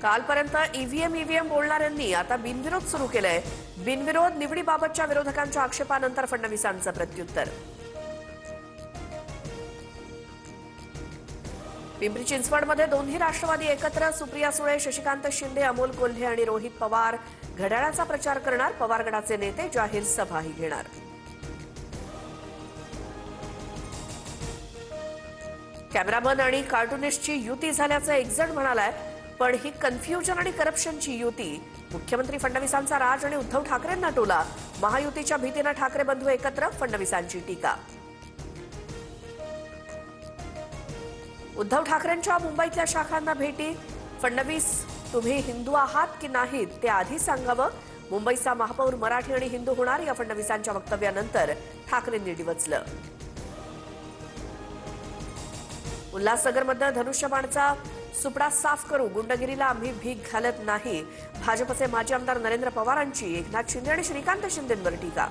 कालपर्यंत ईव्हीएम बोलणाऱ्यांनी आता बिनविरोध सुरू केलंय। बिनविरोध निवडीबाबतच्या विरोधकांच्या आक्षेपानंतर फडणवीसांचं प्रत्युत्तर। पिंपरी चिंचवडमध्ये दोन्ही राष्ट्रवादी एकत्र, सुप्रिया सुळे, शशिकांत शिंदे, अमोल कोल्हे आणि रोहित पवार घड्याळाचा प्रचार करणार। पवार गटाचे नेते जाहीर सभाही घेणार। कॅमेरामन आणि कार्टुनिस्टची युती झाल्याचं एक जण म्हणालाय, पण ही कन्फ्युजन आणि करप्शनची युती। मुख्यमंत्री फडणवीसांचा राज आणि उद्धव ठाकरेंना टोला। महायुतीच्या भीतीने ठाकरे बंधू एकत्र, फडणवीसांची टीका। उद्धव ठाकरेंच्या मुंबईतल्या शाखांना भेटी। फडणवीस, तुम्ही हिंदू आहात की नाहीत ते आधी सांगावं। मुंबईचा महापौर मराठी आणि हिंदू होणार, या फडणवीसांच्या वक्तव्यानंतर ठाकरेंनी डिवचलं। उल्हासनगरमध्ये धनुष्यबाणचा सुपडा साफ करू, गुंडगिरीला आम्ही भीक घालत नाही। भाजपचे माजी आमदार नरेंद्र पवारांची एकनाथ शिंदे आणि श्रीकांत शिंदेंवर टीका।